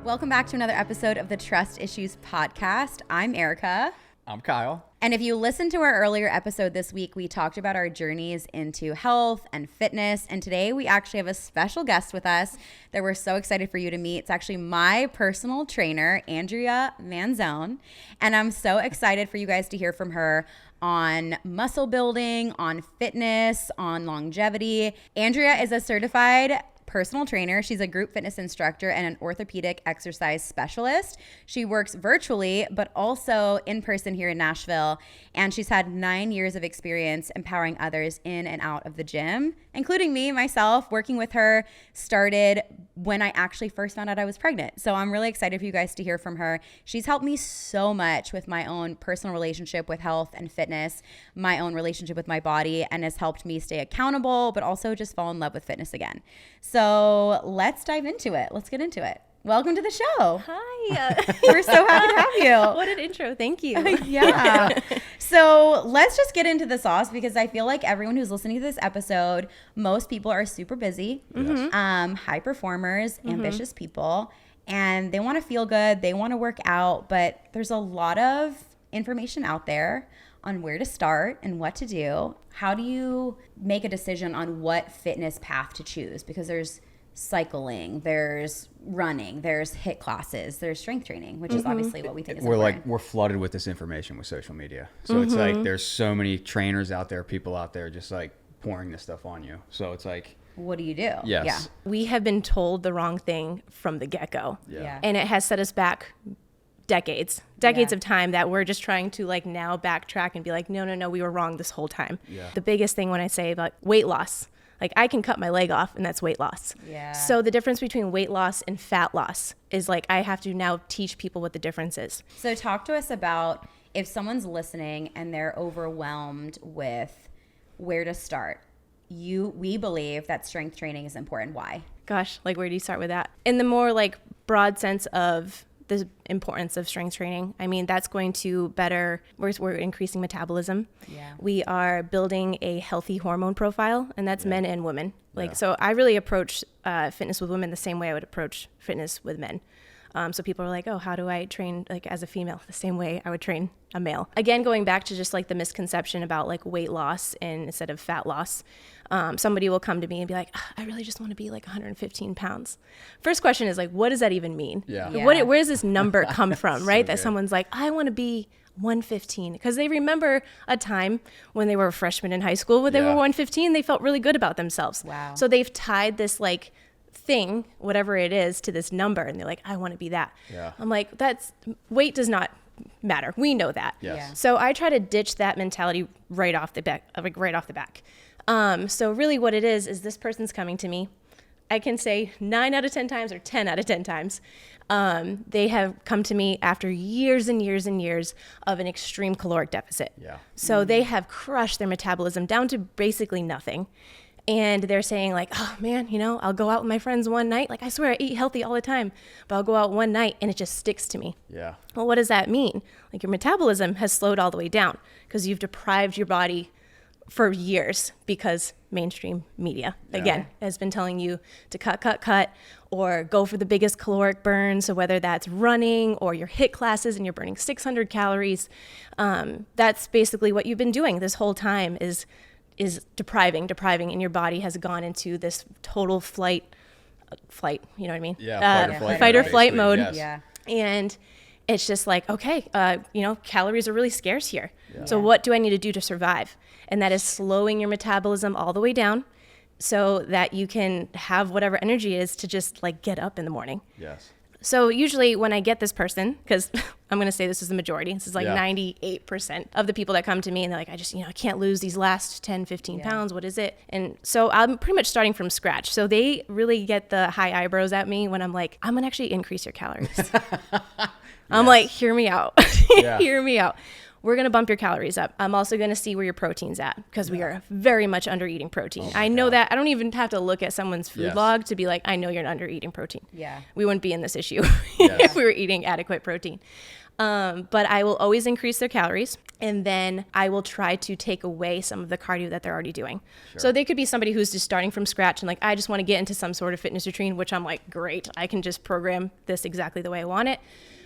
Welcome back to another episode of the Trust Issues podcast. I'm Erika. I'm Kyle. And if you listened to our earlier episode this week, we talked about our journeys into health and fitness. And today we actually have a special guest with us that we're so excited for you to meet. It's actually my personal trainer, Andrea Manzone. And I'm so excited for you guys to hear from her on muscle building, on fitness, on longevity. Andrea is a certified personal trainer. She's a group fitness instructor and an orthopedic exercise specialist. She works virtually, but also in person here in Nashville. And she's had 9 years of experience empowering others in and out of the gym, including me, myself. Working with her started when I actually first found out I was pregnant. So I'm really excited for you guys to hear from her. She's helped me so much with my own personal relationship with health and fitness, my own relationship with my body, and has helped me stay accountable, but also just fall in love with fitness again. So let's dive into it. Let's get into it. Welcome to the show. Hi. We're so happy to have you. What an intro. Thank you. Yeah. So let's just get into the sauce, because I feel like everyone who's listening to this episode, most people are super busy, high performers, ambitious people, and they want to feel good. They want to work out, but there's a lot of information out there on where to start and what to do. How do you make a decision on what fitness path to choose? Because there's cycling, there's running, there's HIIT classes, there's strength training, which is obviously what we think is important. We're flooded with this information with social media. So it's like there's so many trainers out there, people out there just like pouring this stuff on you. So it's like, what do you do? Yes. Yeah. We have been told the wrong thing from the get-go. Yeah. And it has set us back decades of time that we're just trying to like now backtrack and be like, no, we were wrong this whole time. Yeah. The biggest thing when I say about weight loss, like I can cut my leg off and that's weight loss. Yeah. So the difference between weight loss and fat loss is like, I have to now teach people what the difference is. So talk to us about if someone's listening and they're overwhelmed with where to start. We believe that strength training is important. Why? Gosh, like where do you start with that? In the more like broad sense of the importance of strength training, I mean, that's going to we're increasing metabolism. Yeah. We are building a healthy hormone profile, and that's men and women. So I really approach fitness with women the same way I would approach fitness with men. So people are like, oh, how do I train like as a female? The same way I would train a male. Again, going back to just like the misconception about like weight loss instead of fat loss. Somebody will come to me and be like, I really just want to be like 115 pounds. First question is like, what does that even mean? Yeah. Where does this number come from, right? That good. someone's like, I want to be 115, because they remember a time when they were a freshman in high school when they were 115, they felt really good about themselves. Wow. So they've tied this like thing, whatever it is, to this number, and they're like, I want to be that. Yeah. I'm like, weight does not matter. We know that. Yes. Yeah. So I try to ditch that mentality right off the back. So really what it is this person's coming to me. I can say 9 out of 10 times or 10 out of 10 times. They have come to me after years and years and years of an extreme caloric deficit. Yeah. So they have crushed their metabolism down to basically nothing. And they're saying like, oh man, I'll go out with my friends one night. Like I swear I eat healthy all the time, but I'll go out one night and it just sticks to me. Yeah. Well, what does that mean? Like your metabolism has slowed all the way down because you've deprived your body for years because mainstream media, again, has been telling you to cut, or go for the biggest caloric burn. So whether that's running or your HIIT classes and you're burning 600 calories, that's basically what you've been doing this whole time is depriving, and your body has gone into this total flight, you know what I mean? Yeah, fight or flight mode. Yes. Yeah. And it's just like, okay, calories are really scarce here. Yeah. So what do I need to do to survive? And that is slowing your metabolism all the way down so that you can have whatever energy it is to just like get up in the morning. Yes. So usually when I get this person, because I'm going to say this is the majority, this is like 98% of the people that come to me and they're like, I can't lose these last 10, 15 pounds. What is it? And so I'm pretty much starting from scratch. So they really get the high eyebrows at me when I'm like, I'm going to actually increase your calories. I'm like, hear me out. Hear me out. We're going to bump your calories up. I'm also going to see where your protein's at because we are very much under eating protein. I know that. I don't even have to look at someone's food log to be like, I know you're under eating protein. Yeah. We wouldn't be in this issue if we were eating adequate protein. But I will always increase their calories. And then I will try to take away some of the cardio that they're already doing. So they could be somebody who's just starting from scratch and like, I just want to get into some sort of fitness routine, which I'm like, great, I can just program this exactly the way I want it.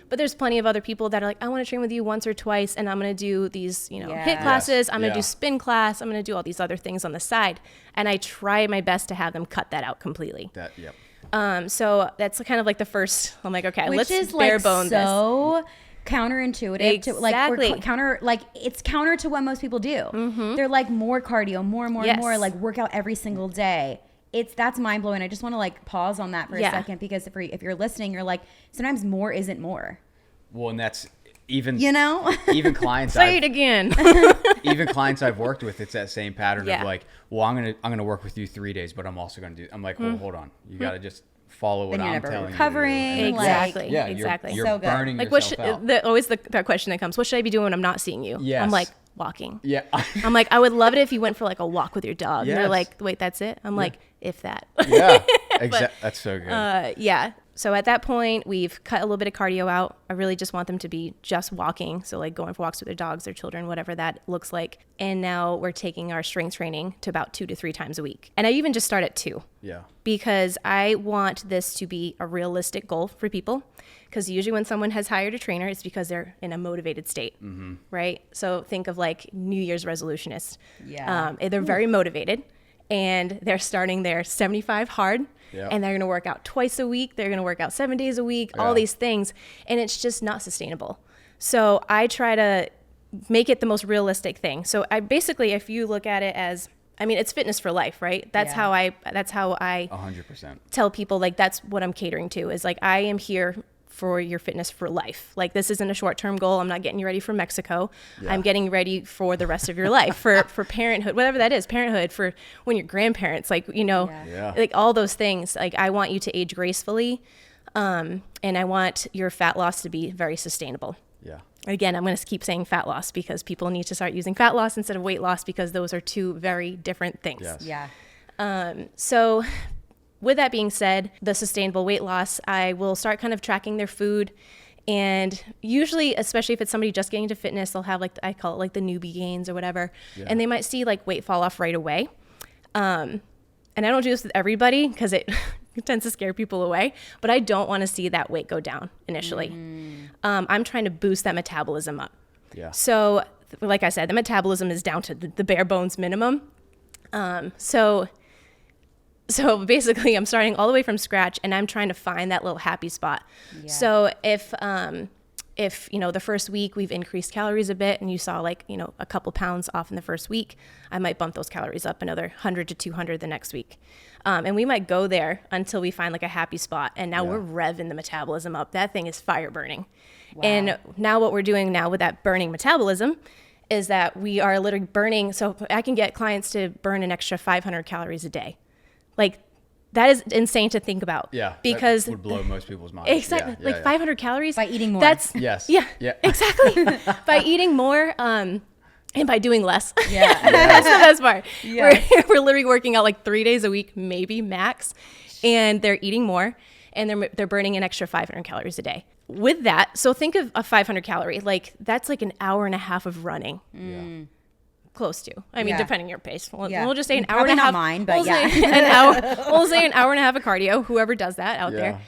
But there's plenty of other people that are like, I want to train with you once or twice, and I'm going to do these, HIIT classes. I'm going to do spin class. I'm going to do all these other things on the side. And I try my best to have them cut that out completely. So that's kind of like the first, I'm like, okay, let's bare bone this. Counterintuitive to it's counter to what most people do. They're like more cardio, more, like workout every single day. That's mind blowing. I just want to like pause on that for a second, because if you're listening, you're like, sometimes more isn't more. Well, and that's even, even clients. Say it again. Even clients I've worked with, it's that same pattern of like, well, I'm going to work with you 3 days, but I'm also going to I'm like, well, hold on. You got to just follow what I'm telling recovering, you. Exactly. You're so good. burning like yourself out. Always that question that comes, what should I be doing when I'm not seeing you? Yes. I'm like, walking. Yeah. I'm like, I would love it if you went for like a walk with your dog. Yes. And they're like, wait, that's it? I'm like, if that. Yeah. Exactly. That's so good. Yeah. So at that point, we've cut a little bit of cardio out. I really just want them to be just walking. So like going for walks with their dogs, their children, whatever that looks like. And now we're taking our strength training to about 2 to 3 times a week. And I even just start at 2. Yeah. Because I want this to be a realistic goal for people. Because usually when someone has hired a trainer, it's because they're in a motivated state, right? So think of like New Year's resolutionists. Yeah. They're very motivated, and they're starting their 75 hard. Yeah. And they're going to work out twice a week. They're going to work out 7 days a week, all these things. And it's just not sustainable. So I try to make it the most realistic thing. So I basically, if you look at it as, I mean, it's fitness for life, right? That's how I 100% tell people, like, that's what I'm catering to, is like, I am here for your fitness for life. Like, this isn't a short-term goal. I'm not getting you ready for Mexico. I'm getting ready for the rest of your life, for parenthood, whatever that is, parenthood, for when you're grandparents, like, like all those things. Like, I want you to age gracefully. And I want your fat loss to be very sustainable. Yeah. Again, I'm going to keep saying fat loss, because people need to start using fat loss instead of weight loss, because those are two very different things. Yes. Yeah. So with that being said, the sustainable weight loss, I will start kind of tracking their food. And usually, especially if it's somebody just getting into fitness, they'll have like, I call it like the newbie gains or whatever. Yeah. And they might see like weight fall off right away. And I don't do this with everybody, because it tends to scare people away, but I don't want to see that weight go down initially. I'm trying to boost that metabolism up. Yeah. So like I said, the metabolism is down to the bare bones minimum. So basically, I'm starting all the way from scratch, and I'm trying to find that little happy spot. Yeah. So if the first week we've increased calories a bit, and you saw like, a couple pounds off in the first week, I might bump those calories up another 100 to 200 the next week. And we might go there until we find like a happy spot. And now we're revving the metabolism up. That thing is fire burning. Wow. And now what we're doing now with that burning metabolism is that we are literally burning. So I can get clients to burn an extra 500 calories a day. Like, that is insane to think about. Yeah. Because that would blow most people's minds. Exactly. Yeah, 500 calories. By eating more. That's, yes. Yeah. Yeah. Exactly. By eating more, and by doing less. Yeah. That's the best part. Yeah. We're literally working out like 3 days a week, maybe max. And they're eating more, and they're burning an extra 500 calories a day. With that, so think of a 500 calorie, like that's like an hour and a half of running. Yeah. Close to. I mean, depending on your pace. We'll just say an hour Probably and a half. Not mine, but we'll say an hour and a half of cardio. Whoever does that out there.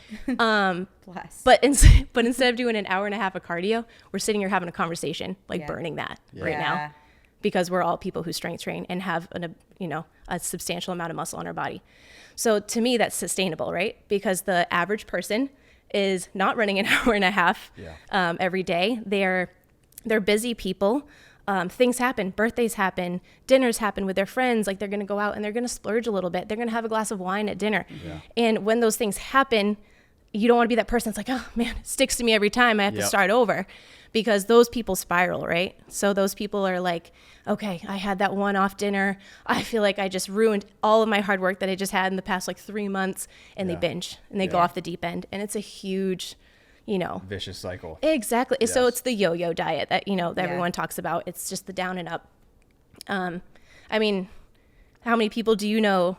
Bless. But instead of doing an hour and a half of cardio, we're sitting here having a conversation, like burning that right now, because we're all people who strength train and have a substantial amount of muscle on our body. So to me, that's sustainable, right? Because the average person is not running an hour and a half every day. They're busy people. Things happen, birthdays happen, dinners happen with their friends. Like, they're going to go out and they're going to splurge a little bit. They're going to have a glass of wine at dinner. Yeah. And when those things happen, you don't want to be that person that's like, oh man, it sticks to me every time. I have to start over, because those people spiral, right? So those people are like, okay, I had that one-off dinner. I feel like I just ruined all of my hard work that I just had in the past like 3 months, and they binge and they go off the deep end. And it's a huge, vicious cycle. Exactly. Yes. So it's the yo-yo diet that, that everyone talks about. It's just the down and up. I mean, how many people do you know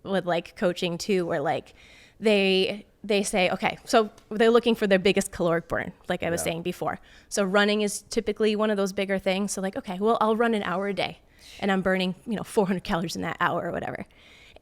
with like coaching too, where like they say, okay, so they're looking for their biggest caloric burn, like I was saying before. So running is typically one of those bigger things. So like, okay, well, I'll run an hour a day and I'm burning, 400 calories in that hour or whatever.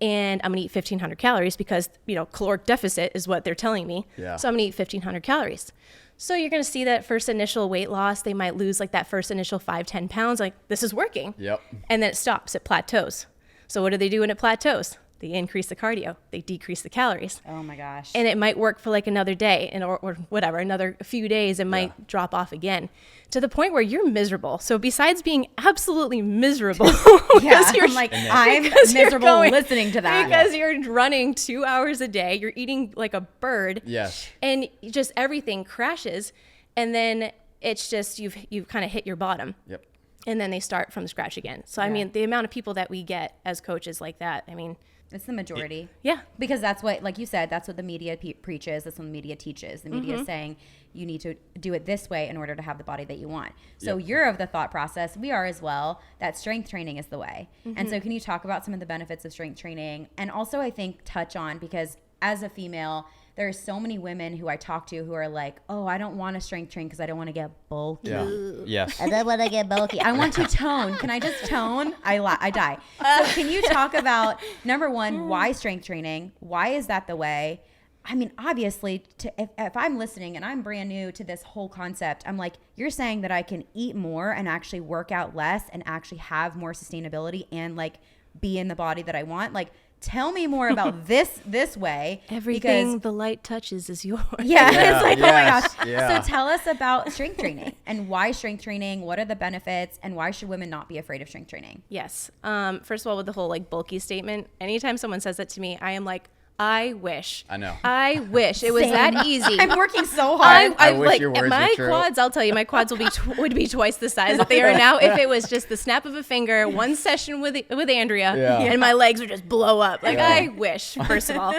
And I'm gonna eat 1,500 calories because, caloric deficit is what they're telling me. Yeah. So I'm gonna eat 1,500 calories. So you're gonna see that first initial weight loss, they might lose like that first initial 5-10 pounds, like this is working. Yep. And then it stops, it plateaus. So what do they do when it plateaus? They increase the cardio, they decrease the calories. Oh my gosh. And it might work for like another day or whatever, another few days, it might drop off again to the point where you're miserable. So besides being absolutely miserable, I'm miserable listening to that. Because you're running 2 hours a day, you're eating like a bird. Yes. And just everything crashes. And then it's just, you've kind of hit your bottom. Yep. And then they start from scratch again. So, I mean, the amount of people that we get as coaches like that, I mean, it's the majority. Yeah. Because that's what, like you said, that's what the media preaches. That's what the media teaches. The media is saying you need to do it this way in order to have the body that you want. So you're of the thought process, we are as well, that strength training is the way. And so can you talk about some of the benefits of strength training? And also I think touch on, because as a female, there are so many women who I talk to who are like, oh, I don't want to strength train because I don't want to get bulky. Yeah. Yes. I don't want to get bulky. I want to tone. Can I just tone? I die. So can you talk about, number one, why strength training? Why is that the way? I mean, obviously, if I'm listening and I'm brand new to this whole concept, I'm like, you're saying that I can eat more and actually work out less and actually have more sustainability and like be in the body that I want. Like, tell me more about this way. Everything the light touches is yours. Yeah. It's like, oh my gosh. Yeah. So tell us about strength training and why strength training, what are the benefits, and why should women not be afraid of strength training? Yes. First of all, with the whole like bulky statement, anytime someone says that to me, I am like, I wish. I know. I wish it was Same. that easy. I'm working so hard. I wish like your words my were true. quads. I'll tell you, my quads would be twice the size that they are now if it was just the snap of a finger, one session with Andrea, and my legs would just blow up. Like I wish. First of all,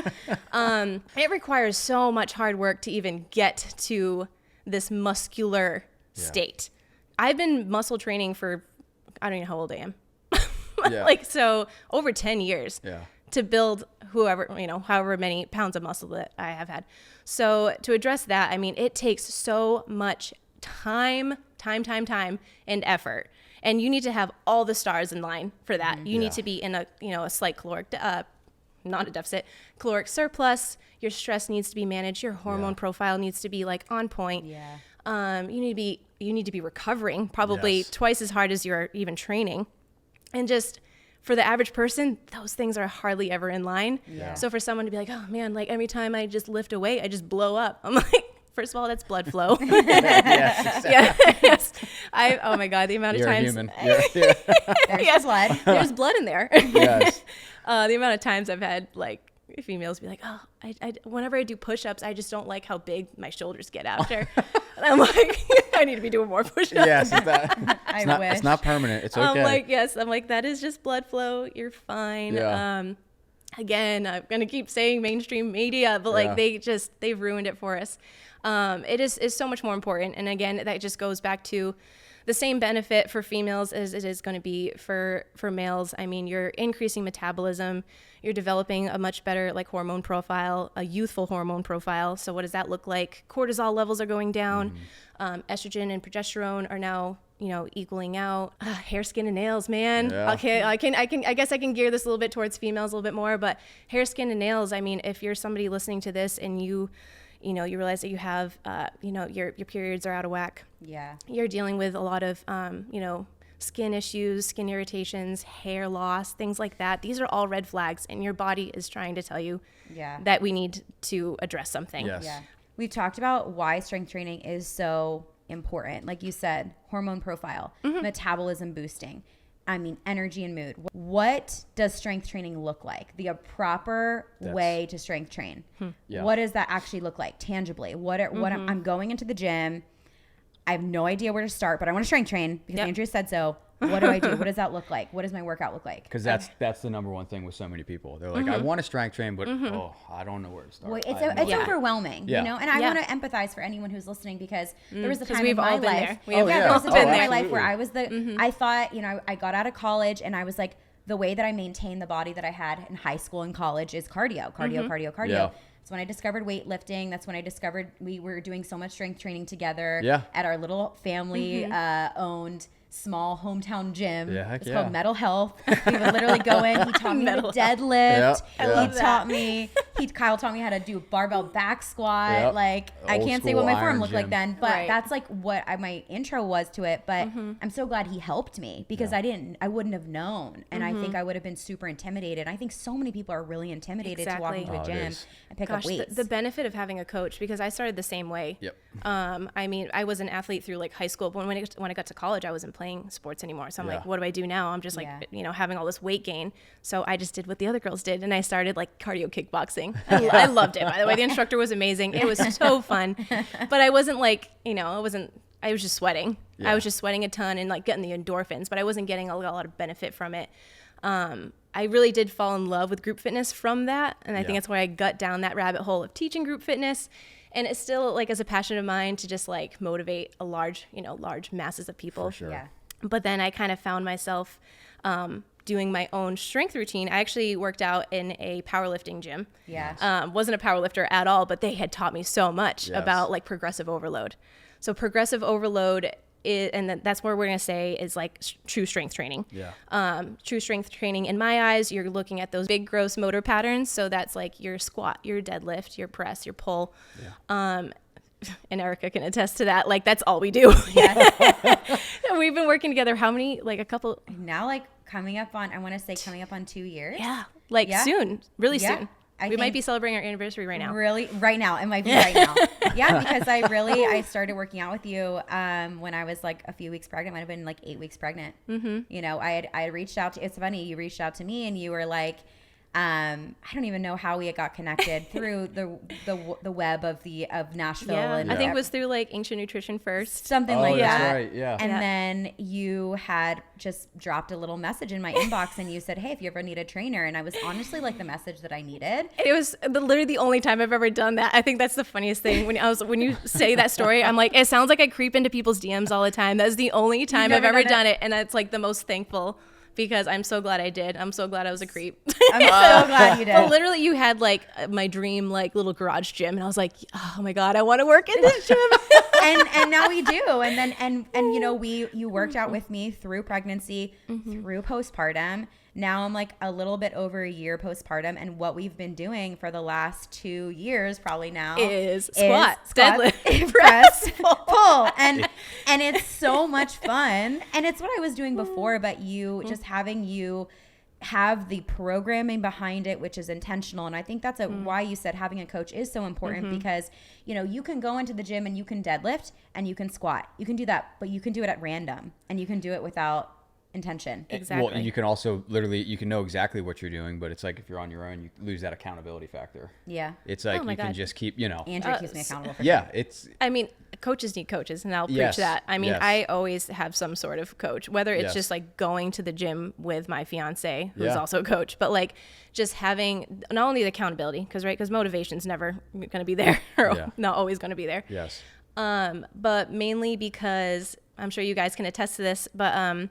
it requires so much hard work to even get to this muscular state. I've been muscle training for I don't even know how old I am. Like so over 10 years. Yeah. To build however many pounds of muscle that I have had. So to address that, I mean, it takes so much time and effort. And you need to have all the stars in line for that. You need to be in a slight caloric, not a deficit, caloric surplus. Your stress needs to be managed. Your hormone profile needs to be like on point. Yeah. You need to be recovering probably twice as hard as you're even training. And just for the average person, those things are hardly ever in line. Yeah. So for someone to be like, oh man, like every time I just lift a weight, I just blow up. I'm like, first of all, that's blood flow. Yes. Exactly. Yes. Oh my God, the amount You're of a times. human. There's blood. There's blood in there. Yes. The amount of times I've had like females be like, oh, I whenever I do push-ups, I just don't like how big my shoulders get after. And I'm like, I need to be doing more push-ups. Yes. Wish. It's not permanent. It's okay. I'm like, yes. I'm like, that is just blood flow. You're fine. Yeah. Again, I'm going to keep saying mainstream media, but like they've ruined it for us. It is so much more important. And again, that just goes back to the same benefit for females as it is going to be for males. I mean, you're increasing metabolism. You're developing a much better like hormone profile, a youthful hormone profile. So what does that look like? Cortisol levels are going down. Estrogen and progesterone are now, equaling out. Hair, skin, and nails, man. Yeah. Okay, I guess I can gear this a little bit towards females a little bit more, but hair, skin, and nails. I mean, if you're somebody listening to this and you realize that you have, your periods are out of whack. Yeah. You're dealing with a lot of, skin issues, skin irritations, hair loss, things like that. These are all red flags, and your body is trying to tell you that we need to address something. Yes. Yeah. We've talked about why strength training is so important. Like you said, hormone profile, metabolism boosting. I mean, energy and mood. What does strength training look like? The proper way to strength train. Yeah. What does that actually look like tangibly? I'm going into the gym. I have no idea where to start, but I want to strength train because Andrea said so. What do I do? What does that look like? What does my workout look like? Because that's the number one thing with so many people. They're like, I want to strength train, but I don't know where to start. Well, it's overwhelming, Yeah. And I want to empathize for anyone who's listening because there was a time we've in my all been life. there. There was a time in my life absolutely. where I was I thought, I got out of college and I was like, the way that I maintained the body that I had in high school and college is cardio. Yeah. That's when I discovered weightlifting. That's when I discovered we were doing so much strength training together at our little family owned small hometown gym. It's called Metal Health. We would literally go in. He taught me to deadlift. Kyle taught me how to do barbell back squat. Like I can't say what my form looked like then, but that's like what my intro was to it. But I'm so glad he helped me because I wouldn't have known. And I think I would have been super intimidated. I think so many people are really intimidated to walk into a gym and pick up weights. The benefit of having a coach, because I started the same way. I mean, I was an athlete through like high school, but when I got to college, I wasn't playing sports anymore. So I'm like, what do I do now? I'm just like, having all this weight gain. So I just did what the other girls did. And I started like cardio kickboxing. I loved it. By the way, the instructor was amazing. It was so fun, but I wasn't like, I was just sweating. I was just sweating a ton and like getting the endorphins, but I wasn't getting a lot of benefit from it. I really did fall in love with group fitness from that. And I think that's why I got down that rabbit hole of teaching group fitness. And it's still like as a passion of mine to just like motivate a large masses of people. For sure. But then I kind of found myself doing my own strength routine. I actually worked out in a powerlifting gym. Wasn't a power lifter at all, but they had taught me so much about like progressive overload. So progressive overload that's where we're going to say is like true strength training. True strength training, in my eyes, you're looking at those big gross motor patterns. So that's like your squat, your deadlift, your press, your pull. And Erika can attest to that. Like that's all we do. We've been working together. How many? Like a couple. Now, like coming up on 2 years. Soon, really soon. We might be celebrating our anniversary right now. Really? Right now. It might be right now. Because I started working out with you when I was like a few weeks pregnant. Might have been like 8 weeks pregnant. I had reached out to, it's funny, you reached out to me and you were like, I don't even know how we got connected through the web of Nashville. And I think it was through like Ancient Nutrition first. Something like that's that. Right, yeah. And then you had just dropped a little message in my inbox and you said, hey, if you ever need a trainer. And I was honestly like the message that I needed. It was literally the only time I've ever done that. I think that's the funniest thing. When you say that story, I'm like, it sounds like I creep into people's DMs all the time. That's the only time I've ever done it. And it's like the most thankful. Because I'm so glad I did. I'm so glad I was a creep. I'm so glad you did. But literally, you had like my dream like little garage gym, and I was like, oh my god, I want to work in this gym. and now we do. And then you worked out with me through pregnancy, through postpartum. Now I'm like a little bit over a year postpartum, and what we've been doing for the last 2 years probably now is squat, deadlift, press, pull, and it's so much fun. And it's what I was doing before, but just having you have the programming behind it, which is intentional. And I think that's why you said having a coach is so important because, you can go into the gym and you can deadlift and you can squat. You can do that, but you can do it at random and you can do it without intention. Exactly. Well, you can also you can know exactly what you're doing, but it's like if you're on your own, you lose that accountability factor. It's like you can just keep, Andrea keeps me accountable for it's. I mean, coaches need coaches, and I'll preach that. I mean, I always have some sort of coach, whether it's just like going to the gym with my fiance, who's also a coach, but like just having not only the accountability, because motivation's never going to be there, or not always going to be there. But mainly because I'm sure you guys can attest to this, but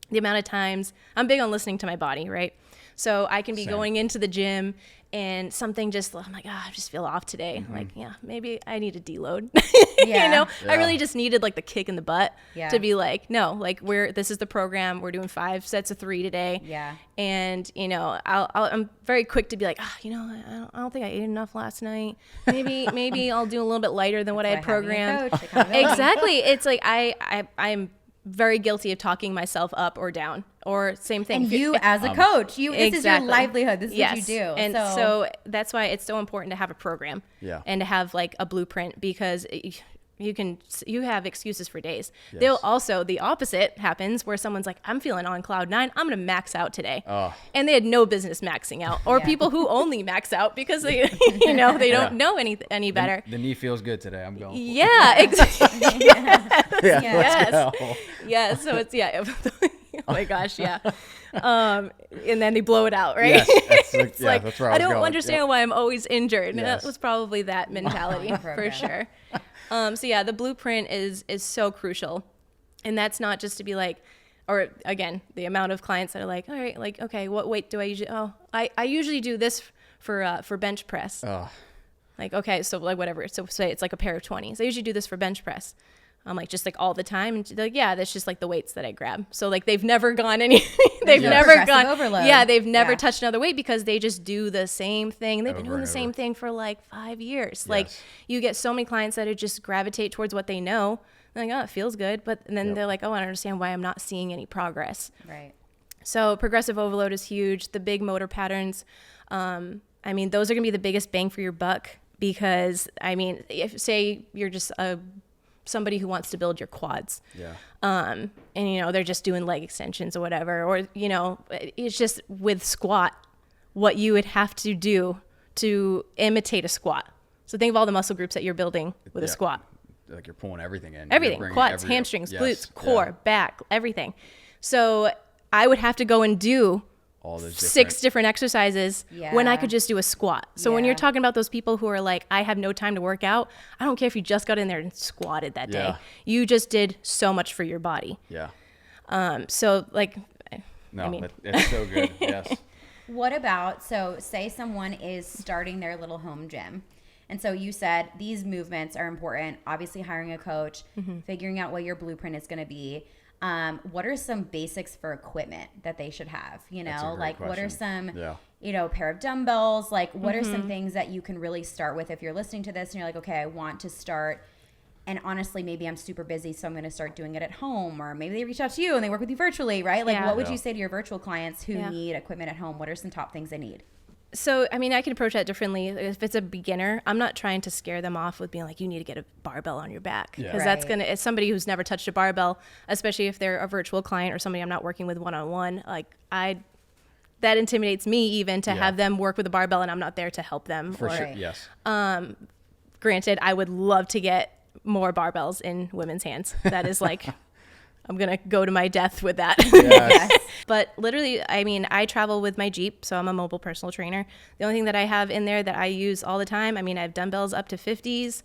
the amount of times I'm big on listening to my body, right? So I can be going into the gym and something I'm like, I just feel off today. Like, maybe I need to deload. I really just needed like the kick in the butt to be like, no, like this is the program. We're doing 5 sets of 3 today. And I'm very quick to be like, I don't think I ate enough last night. Maybe I'll do a little bit lighter than what I had programmed. Exactly. It's like I'm very guilty of talking myself up or down, or same thing. And you as a coach, this is your livelihood. This is what you do. And so that's why it's so important to have a program and to have like a blueprint, because you have excuses for days. They'll also, the opposite happens where someone's like, I'm feeling on cloud 9. I'm going to max out today. And they had no business maxing out, or people who only max out because they, they don't know any better. The knee feels good today. I'm going. Exactly. So it's, oh my gosh. And then they blow it out, right? It's like that's where I don't understand why I'm always injured. And that was probably that mentality for sure. The blueprint is so crucial. And that's not just to be like, or again, the amount of clients that are like, all right, like, okay, what weight do I usually, I usually do this for bench press. Like, okay, so like whatever. So say it's like a pair of 20s. I usually do this for bench press. I'm like, just like all the time. And they're like, yeah, that's just like the weights that I grab. So like they've never gone they've never gone overload. Yeah, they've never touched another weight because they just do the same thing. They've been doing the same thing for like 5 years. Yes. Like you get so many clients that just gravitate towards what they know. They're like, oh, it feels good. But then they're like, oh, I don't understand why I'm not seeing any progress. Right. So progressive overload is huge. The big motor patterns, I mean, those are going to be the biggest bang for your buck because, I mean, if say you're just somebody who wants to build your quads. Yeah. And, you know, they're just doing leg extensions or whatever. Or, you know, it's just with squat, what you would have to do to imitate a squat. So think of all the muscle groups that you're building with a squat. Like you're pulling everything in. Everything. Quads, hamstrings, glutes, core, back, everything. So I would have to go and do all those 6 different exercises when I could just do a squat. So when you're talking about those people who are like, I have no time to work out, I don't care if you just got in there and squatted that day. You just did so much for your body. Yeah. So like, I mean. It's so good. Yes. What about, so say someone is starting their little home gym. And so you said these movements are important, obviously hiring a coach, figuring out what your blueprint is going to be. What are some basics for equipment that they should have? You know, like question. What are some, you know, pair of dumbbells? Like what are some things that you can really start with if you're listening to this and you're like, okay, I want to start. And honestly, maybe I'm super busy, so I'm going to start doing it at home. Or maybe they reach out to you and they work with you virtually, right? Like what would you say to your virtual clients who need equipment at home? What are some top things they need? So, I mean, I can approach that differently. If it's a beginner, I'm not trying to scare them off with being like, you need to get a barbell on your back. Because that's going to, as somebody who's never touched a barbell, especially if they're a virtual client or somebody I'm not working with one-on-one, like that intimidates me even to have them work with a barbell and I'm not there to help them. For sure, yes. Granted, I would love to get more barbells in women's hands. That is like... I'm going to go to my death with that. Yes. But literally, I mean, I travel with my Jeep, so I'm a mobile personal trainer. The only thing that I have in there that I use all the time, I mean, I have dumbbells up to 50s,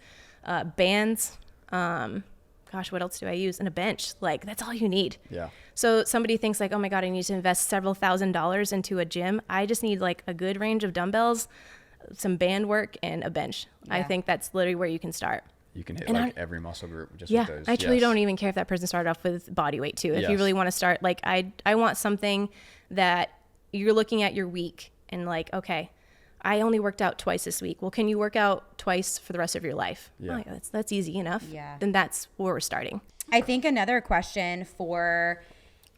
bands, what else do I use? And a bench. Like, that's all you need. Yeah. So somebody thinks like, oh my God, I need to invest several $1,000s into a gym. I just need like a good range of dumbbells, some band work, and a bench. Yeah. I think that's literally where you can start. You can hit like every muscle group just with those. I truly don't even care if that person started off with body weight too. If you really want to start, like I want something that you're looking at your week and like, okay, I only worked out twice this week. Well, can you work out twice for the rest of your life? Yeah. Oh, that's easy enough. Yeah. Then that's where we're starting. I think another question for,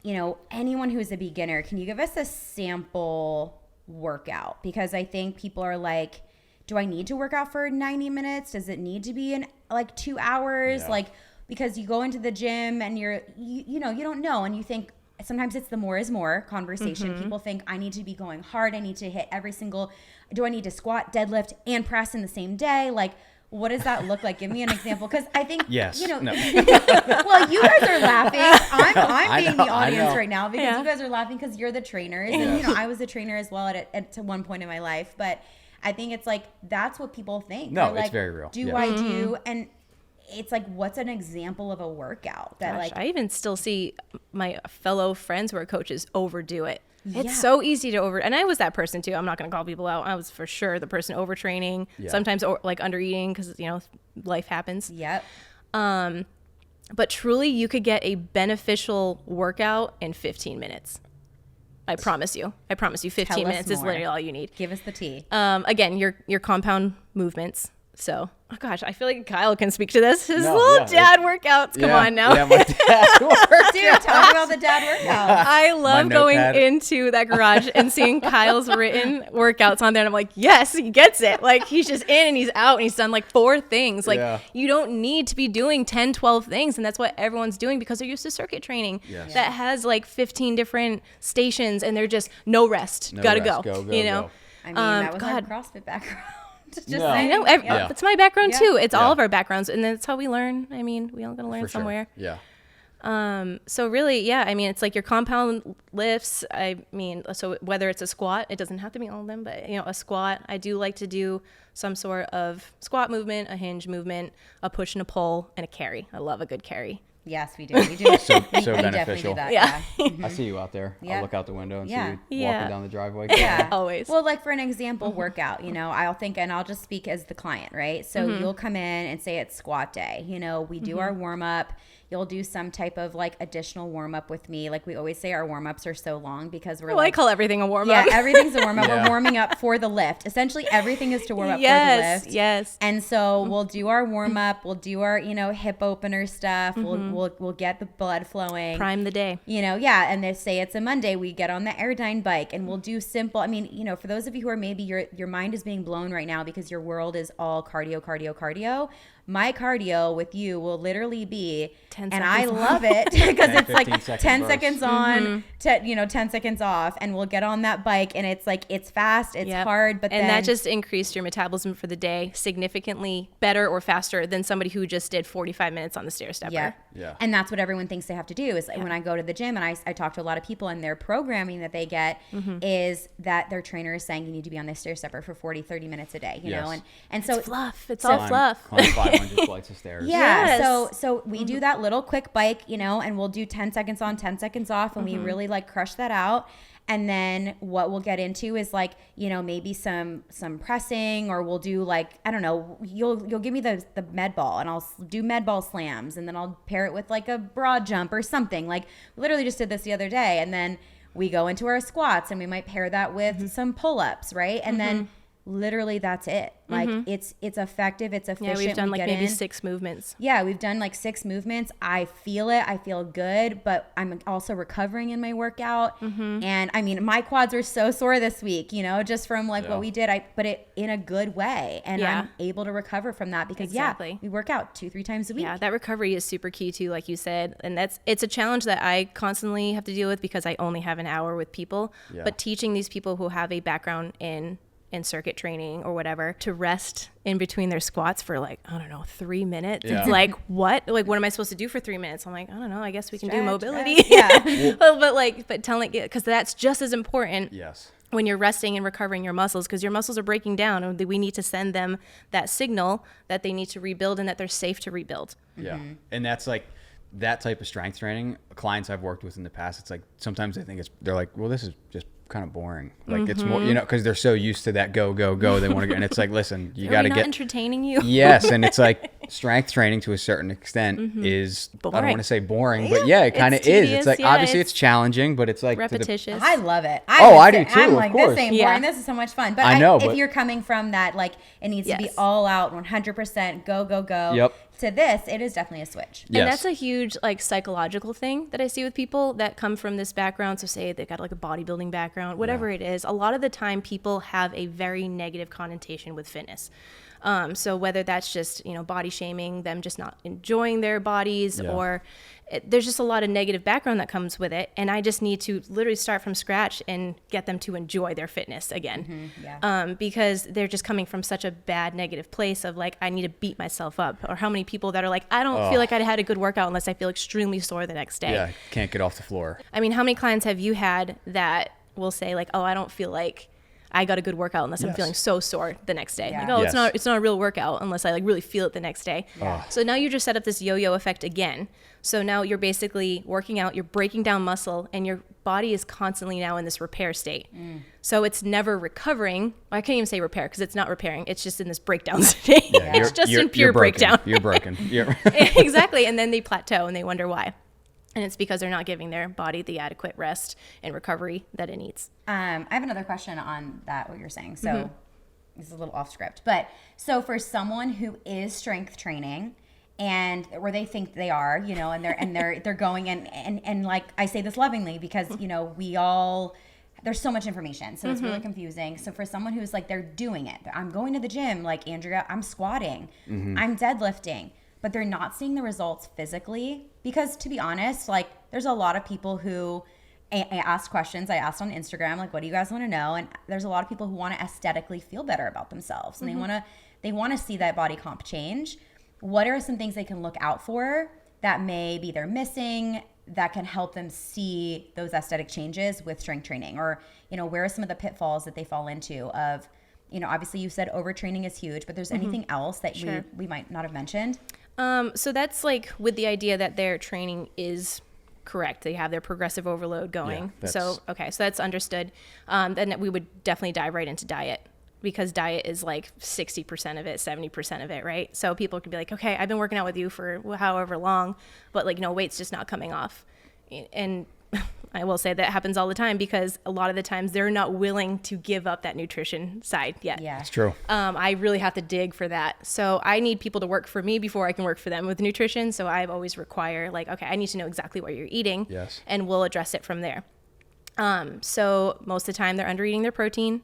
you know, anyone who's a beginner, can you give us a sample workout? Because I think people are like, do I need to work out for 90 minutes? Does it need to be in like 2 hours? Yeah. Like, because you go into the gym and you don't know. And you think sometimes it's the more is more conversation. People think I need to be going hard. I need to hit every single, do I need to squat, deadlift, and press in the same day? Like, what does that look like? Give me an example. Because I think, you know, well, you guys are laughing. I'm being the audience right now because you guys are laughing because you're the trainers. And, you know, I was a trainer as well at one point in my life. But I think it's like, that's what people think. No, like, it's very real. Do I do? And it's like, what's an example of a workout that like, I even still see my fellow friends who are coaches overdo it. It's so easy to and I was that person too. I'm not going to call people out. I was for sure the person overtraining, sometimes like under eating because, you know, life happens. Yep. But truly you could get a beneficial workout in 15 minutes. I promise you 15 minutes is literally all you need. Give us the tea. Again, your compound movements. So, oh gosh, I feel like Kyle can speak to this. His little dad workouts. Come on now. Yeah, my dad works. Dude, talk about the dad workout. I love going into that garage and seeing Kyle's written workouts on there. And I'm like, yes, he gets it. Like, he's just in and he's out and he's done like 4 things. Like, you don't need to be doing 10, 12 things. And that's what everyone's doing because they're used to circuit training that has like 15 different stations and they're just no rest. Gotta go. You know? I mean, that was our CrossFit background. I know. That's my background too. It's all of our backgrounds, and that's how we learn. I mean, we all got to learn somewhere. Yeah. So really, I mean, it's like your compound lifts. I mean, so whether it's a squat, it doesn't have to be all of them, but you know, a squat. I do like to do some sort of squat movement, a hinge movement, a push and a pull, and a carry. I love a good carry. Yes, we do. We do. So we definitely beneficial. do that. Yeah. I see you out there. Yeah. I'll look out the window and Yeah. see you walking down the driveway. Yeah. Always. Well, like for an example, workout, I'll think, and I'll just speak as the client, right? So you'll come in and say it's squat day. We do our warm up. You'll do some type of like additional warm up with me. Like we always say, our warm ups are so long because we're I call everything a warm up. Yeah, everything's a warm up. Yeah. We're warming up for the lift. Essentially, everything is to warm up for the lift. Yes. And so we'll do our warm up. We'll do our, hip opener stuff. We'll get the blood flowing. Prime the day. And they say it's a Monday, we get on the Airdyne bike and we'll do simple. I mean, for those of you who are maybe your mind is being blown right now because your world is all cardio. My cardio with you will literally be 10 and seconds I love it because it's like 10 bursts. seconds on, 10 seconds off, and we'll get on that bike and it's like, it's fast, it's hard, but and then that just increased your metabolism for the day significantly better or faster than somebody who just did 45 minutes on the stair stepper. Yeah. And that's what everyone thinks they have to do is when I go to the gym and I talk to a lot of people and their programming that they get is that their trainer is saying you need to be on this stair stepper for 30 minutes a day, you know? And so it's fluff. It's all fluff. Climb 500 flights of stairs. Yeah. Yes. So we do that little quick bike, and we'll do 10 seconds on, 10 seconds off, and we really like crush that out. And then what we'll get into is like, maybe some pressing, or we'll do like, I don't know, you'll give me the med ball and I'll do med ball slams, and then I'll pair it with like a broad jump or something. Like we literally just did this the other day, and then we go into our squats and we might pair that with some pull-ups, right? And then literally that's it. Like it's effective, it's efficient. Yeah, we've done we like get maybe in. 6 movements. Yeah, we've done like 6 movements. I feel it. I feel good, but I'm also recovering in my workout. And I mean, my quads were so sore this week, just from like what we did. But it in a good way. And I'm able to recover from that because we work out 2-3 times a week. Yeah, that recovery is super key too, like you said. And it's a challenge that I constantly have to deal with because I only have an hour with people. Yeah. But teaching these people who have a background in circuit training or whatever to rest in between their squats for like, I don't know, 3 minutes. Yeah. It's like, what? Like, what am I supposed to do for 3 minutes? I'm like, I don't know. I guess we can do Stretch, mobility. rest. Yeah. but telling, because that's just as important. Yes. When you're resting and recovering your muscles, because your muscles are breaking down, and we need to send them that signal that they need to rebuild and that they're safe to rebuild. Yeah. And that's like that type of strength training. Clients I've worked with in the past, it's like sometimes they think they're like, well, this is just kind of boring. Like it's more, because they're so used to that go. They want to go. And it's like, listen, you got to get entertaining you. Yes. And it's like strength training to a certain extent is, boring. I don't want to say boring, but yeah, it kind of is. tedious, It's like, obviously it's challenging, but it's like repetitious. I love it. I do too, I'm of like, course. this ain't boring. This is so much fun. But I know, if but you're coming from that, like it needs to be all out, 100%, go. Yep. To this, it is definitely a switch. And that's a huge like psychological thing that I see with people that come from this background. So say they got like a bodybuilding background, whatever it is. A lot of the time people have a very negative connotation with fitness. So whether that's just, body shaming, them just not enjoying their bodies, or there's just a lot of negative background that comes with it. And I just need to literally start from scratch and get them to enjoy their fitness again. Because they're just coming from such a bad negative place of like, I need to beat myself up. Or how many people that are like, I don't feel like I had a good workout unless I feel extremely sore the next day. Yeah, can't get off the floor. I mean, how many clients have you had that will say like, oh, I don't feel like I got a good workout unless I'm feeling so sore the next day. Yeah. Like, oh, it's not a real workout unless I like really feel it the next day. So now you just set up this yo-yo effect again. So now you're basically working out, you're breaking down muscle, and your body is constantly now in this repair state. So it's never recovering. Well, I can't even say repair because it's not repairing. It's just in this breakdown state. It's just in pure breakdown. You're broken. Exactly. And then they plateau and they wonder why. And it's because they're not giving their body the adequate rest and recovery that it needs. I have another question on that, what you're saying. So this is a little off script. But so for someone who is strength training and where they think they are, and they're going and like I say this lovingly because, there's so much information. So it's really confusing. So for someone who's like, they're doing it. I'm going to the gym, like Andrea, I'm squatting, I'm deadlifting. But they're not seeing the results physically because, to be honest, like there's a lot of people who I asked questions. I asked on Instagram, like, what do you guys want to know? And there's a lot of people who want to aesthetically feel better about themselves, and they want to see that body comp change. What are some things they can look out for that maybe they're missing that can help them see those aesthetic changes with strength training? Or where are some of the pitfalls that they fall into of, obviously you said overtraining is huge, but there's anything else that we might not have mentioned? So that's like with the idea that their training is correct. They have their progressive overload going. Yeah, so that's understood. Then we would definitely dive right into diet, because diet is like 60% of it, 70% of it, right? So people could be like, okay, I've been working out with you for however long, but like, weight's just not coming off. And I will say that happens all the time, because a lot of the times they're not willing to give up that nutrition side yet. Yeah. It's true. I really have to dig for that. So I need people to work for me before I can work for them with nutrition. So I've always require like, okay, I need to know exactly what you're eating. Yes. And we'll address it from there. So most of the time they're under eating their protein,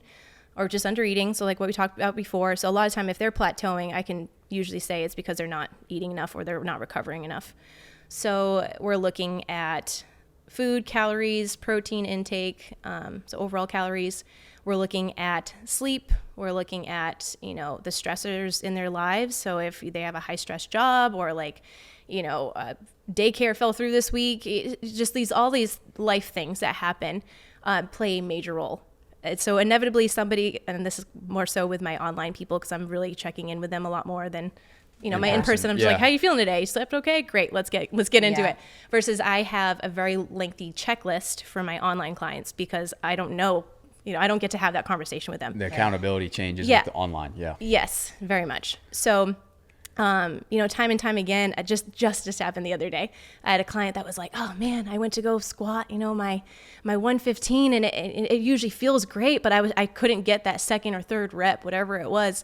or just under eating. So like what we talked about before. So a lot of time if they're plateauing, I can usually say it's because they're not eating enough or they're not recovering enough. So we're looking at food, calories, protein intake, so overall calories. We're looking at sleep. We're looking at, the stressors in their lives. So if they have a high stress job, or like, daycare fell through this week, just all these life things that happen play a major role. So inevitably somebody, and this is more so with my online people, because I'm really checking in with them a lot more than my in-person. I'm just like, how you feeling today? You slept okay? Great. Let's get into it. Versus I have a very lengthy checklist for my online clients, because I don't know, I don't get to have that conversation with them. The accountability changes with the online. Yeah. Yes, very much. So, time and time again, just happened the other day. I had a client that was like, oh man, I went to go squat, my 115, and it usually feels great, but I couldn't get that second or third rep, whatever it was.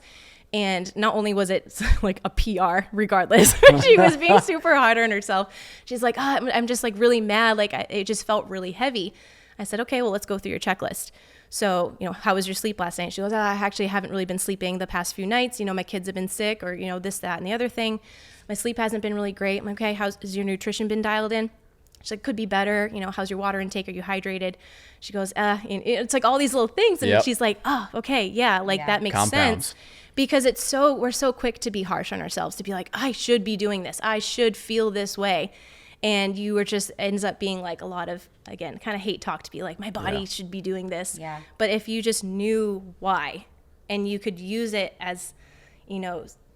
And not only was it like a PR, regardless, she was being super hard on herself. She's like, I'm just like really mad. Like it just felt really heavy. I said, okay, well, let's go through your checklist. So, how was your sleep last night? She goes, I actually haven't really been sleeping the past few nights. My kids have been sick, or, this, that, and the other thing. My sleep hasn't been really great. I'm like, okay, has your nutrition been dialed in? She's like, could be better. How's your water intake? Are you hydrated? She goes, it's like all these little things. And she's like, oh, okay. Yeah. That makes sense. Because we're so quick to be harsh on ourselves, to be like, I should be doing this. I should feel this way. And you were just ends up being like a lot of, again, kind of hate talk, to be like, my body should be doing this. Yeah. But if you just knew why, and you could use it as,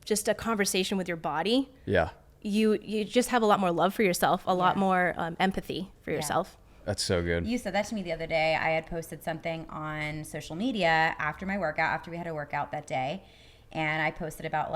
just a conversation with your body. Yeah. You just have a lot more love for yourself, a lot more empathy for yourself. That's so good. You said that to me the other day. I had posted something on social media after my workout, after we had a workout that day. And I posted about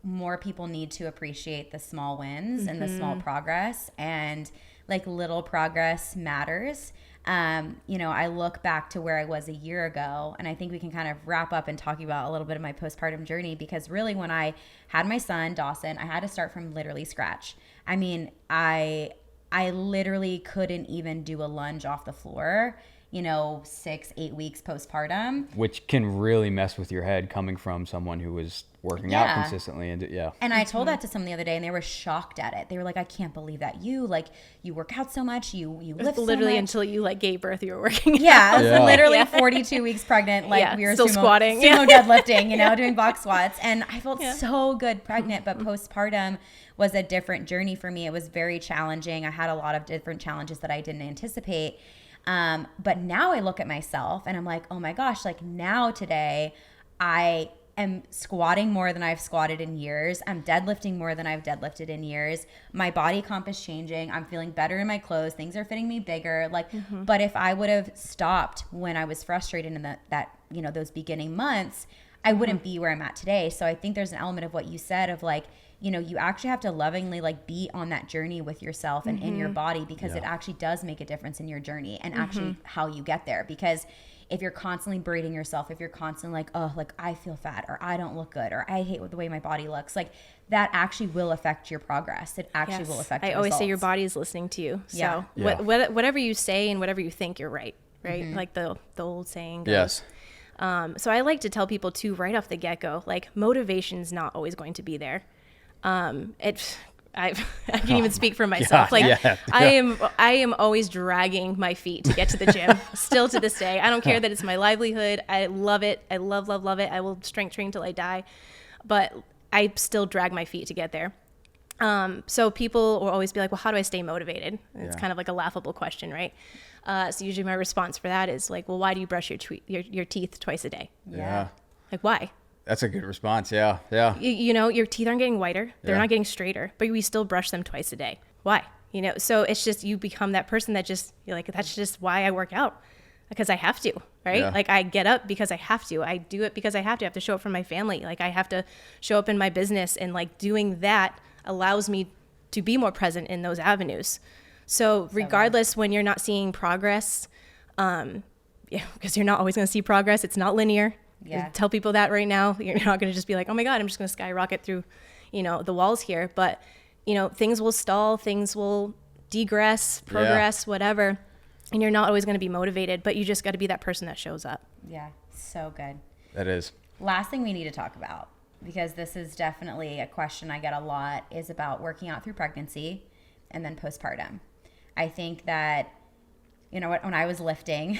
more people need to appreciate the small wins and the small progress, and like little progress matters. I look back to where I was a year ago, and I think we can kind of wrap up and talk about a little bit of my postpartum journey, because really when I had my son, Dawson, I had to start from literally scratch. I mean, I literally couldn't even do a lunge off the floor, 6-8 weeks postpartum. Which can really mess with your head, coming from someone who was working out consistently. And I told that to someone the other day, and they were shocked at it. They were like, I can't believe that you work out so much, you lift literally so much. Until you gave birth, you were working out. I was literally 42 weeks pregnant. We were still squatting, sumo deadlifting, doing box squats. And I felt so good pregnant, but postpartum was a different journey for me. It was very challenging. I had a lot of different challenges that I didn't anticipate. But now I look at myself and I'm like, oh my gosh, now today I am squatting more than I've squatted in years. I'm deadlifting more than I've deadlifted in years. My body comp is changing. I'm feeling better in my clothes. Things are fitting me bigger. But if I would have stopped when I was frustrated in those beginning months, I wouldn't be where I'm at today. So I think there's an element of what you said of you actually have to lovingly be on that journey with yourself and in your body, because it actually does make a difference in your journey and actually how you get there. Because if you're constantly berating yourself, if you're constantly I feel fat, or I don't look good, or I hate the way my body looks, that actually will affect your progress. It actually will affect your I always results. say your body is listening to you. So whatever you say and whatever you think, you're right? Like the old saying goes. Yes. So I like to tell people too, right off the get-go, motivation's not always going to be there. I can't even speak for myself. I am always dragging my feet to get to the gym still to this day. I don't care that it's my livelihood. I love it. I love it. I will strength train till I die, but I still drag my feet to get there. So people will always be like, well, how do I stay motivated? And it's kind of like a laughable question, right? So usually my response for that is why do you brush your teeth twice a day? Yeah. Why? That's a good response. Yeah. Yeah. You know, your teeth aren't getting whiter. They're Yeah. not getting straighter, but we still brush them twice a day. Why? You know, so it's just, you become that person that just, you're like, that's just why I work out, because I have to, right? Yeah. Like I get up because I have to. I do it because I have to. I have to show up for my family. Like I have to show up in my business, and like doing that allows me to be more present in those avenues. So regardless, when you're not seeing progress, because you're not always going to see progress. It's not linear. Yeah. Tell people that right now. You're not going to just be like, oh my God, I'm just going to skyrocket through, you know, the walls here. But, you know, things will stall, things will degress, progress, whatever. And you're not always going to be motivated, but you just got to be that person that shows up. Yeah. So good. That is. Last thing we need to talk about, because this is definitely a question I get a lot, is about working out through pregnancy and then postpartum. I think that, you know what, when I was lifting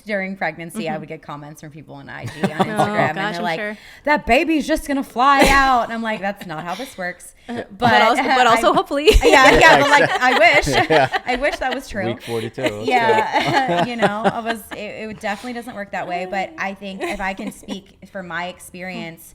during pregnancy, I would get comments from people on IG, on Instagram, and they're like, that baby's just going to fly out. And I'm like, that's not how this works. But also hopefully. Yeah, but like, I wish. I wish that was true. Week 42. Yeah. You know, it definitely doesn't work that way. But I think if I can speak for my experience,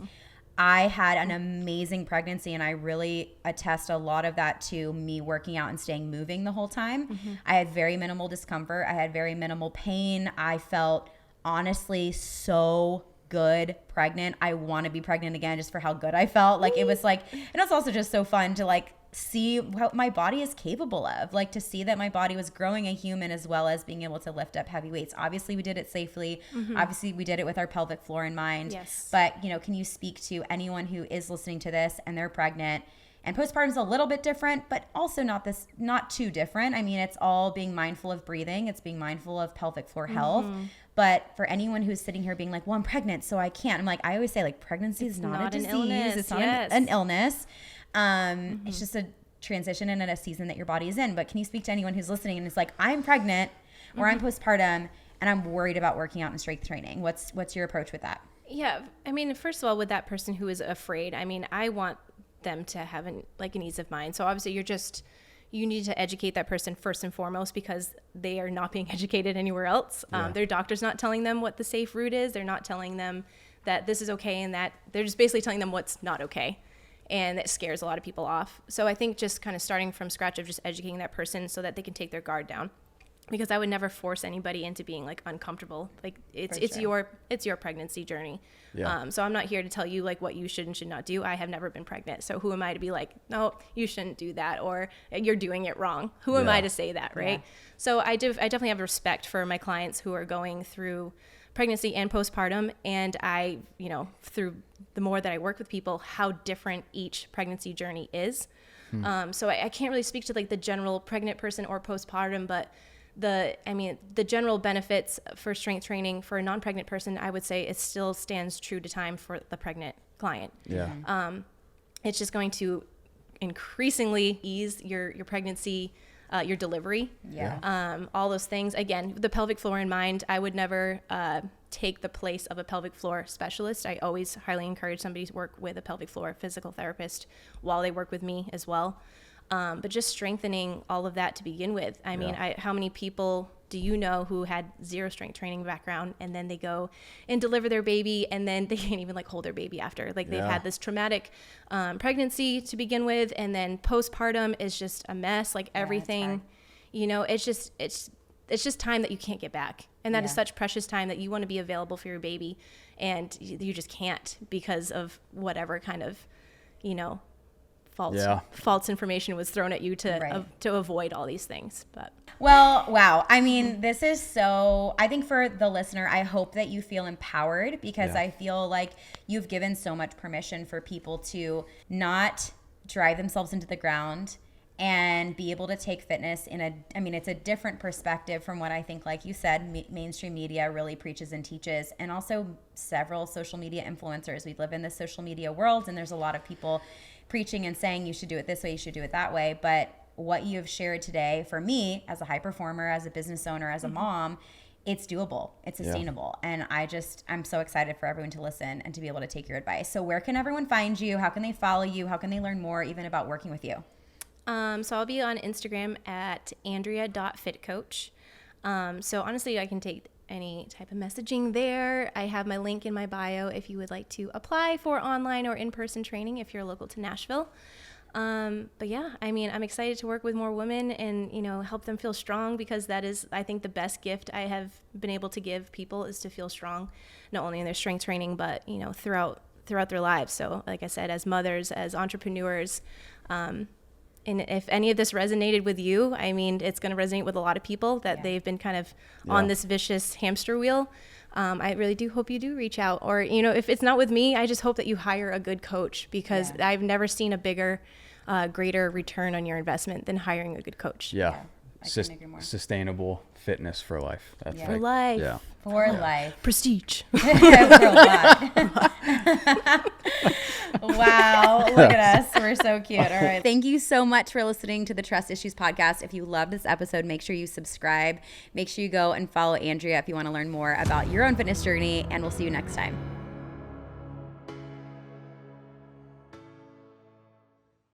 I had an amazing pregnancy, and I really attest a lot of that to me working out and staying moving the whole time. I had very minimal discomfort. I had very minimal pain. I felt honestly so good pregnant. I want to be pregnant again just for how good I felt. Like it was like, and it's also just so fun to like see what my body is capable of, like to see that my body was growing a human as well as being able to lift up heavy weights. Obviously we did it safely. Obviously we did it with our pelvic floor in mind. Yes. But you know, can you speak to anyone who is listening to this and they're pregnant, and postpartum is a little bit different, but also not too different. I mean, it's all being mindful of breathing. It's being mindful of pelvic floor health. But for anyone who's sitting here being like, well, I'm pregnant, so I can't. I'm like, I always say like pregnancy is not a disease. Illness. It's not an illness. It's just a transition and a season that your body is in. But can you speak to anyone who's listening and is like, I'm pregnant or I'm postpartum and I'm worried about working out and strength training? What's your approach with that? Yeah. I mean, first of all, with that person who is afraid, I mean, I want them to have an ease of mind. So obviously you need to educate that person first and foremost, because they are not being educated anywhere else. Their doctor's not telling them what the safe route is. They're not telling them that this is okay, and that they're just basically telling them what's not okay. And that scares a lot of people off. So I think just kind of starting from scratch of just educating that person so that they can take their guard down, because I would never force anybody into being like uncomfortable. Like it's your pregnancy journey. Yeah. So I'm not here to tell you like what you should and should not do. I have never been pregnant. So who am I to be like, no, you shouldn't do that, or you're doing it wrong? Who am I to say that, right? Yeah. So I definitely have respect for my clients who are going through pregnancy and postpartum, and I, you know, through the more that I work with people, how different each pregnancy journey is. So I can't really speak to like the general pregnant person or postpartum, but the general benefits for strength training for a non-pregnant person, I would say it still stands true to time for the pregnant client. Yeah. It's just going to increasingly ease your pregnancy, your delivery, all those things. Again, the pelvic floor in mind, I would never take the place of a pelvic floor specialist. I always highly encourage somebody to work with a pelvic floor physical therapist while they work with me as well. But just strengthening all of that to begin with. I mean, how many people do you know who had zero strength training background, and then they go and deliver their baby, and then they can't even like hold their baby after? Like they've had this traumatic pregnancy to begin with, and then postpartum is just a mess. Like everything, you know, it's just time that you can't get back. And that is such precious time that you want to be available for your baby, and you just can't because of whatever kind of, you know, false information was thrown at you to avoid all these things. But well, wow. I mean, this is so, I think for the listener, I hope that you feel empowered, because I feel like you've given so much permission for people to not drive themselves into the ground and be able to take fitness it's a different perspective from what I think, like you said, mainstream media really preaches and teaches, and also several social media influencers. We live in this social media world, and there's a lot of people preaching and saying you should do it this way, you should do it that way. But what you have shared today, for me as a high performer, as a business owner, as a mom, it's doable, it's sustainable. And I'm so excited for everyone to listen and to be able to take your advice. So where can everyone find you? How can they follow you? How can they learn more even about working with you? So I'll be on Instagram at andrea.fitcoach. So honestly, I can take any type of messaging there. I have my link in my bio if you would like to apply for online or in-person training if you're local to Nashville. But yeah, I mean, I'm excited to work with more women and, you know, help them feel strong, because that is, I think, the best gift I have been able to give people is to feel strong, not only in their strength training, but, you know, throughout their lives. So like I said, as mothers, as entrepreneurs, and if any of this resonated with you, I mean, it's going to resonate with a lot of people that they've been kind of on this vicious hamster wheel. I really do hope you do reach out, or, you know, if it's not with me, I just hope that you hire a good coach, because I've never seen a bigger, greater return on your investment than hiring a good coach. Yeah. Sustainable fitness for life. That's For life. Yeah. For life. Prestige. For life. Wow. Look at us. We're so cute. All right. Thank you so much for listening to the Trust Issues podcast. If you love this episode, make sure you subscribe. Make sure you go and follow Andrea if you want to learn more about your own fitness journey, and we'll see you next time.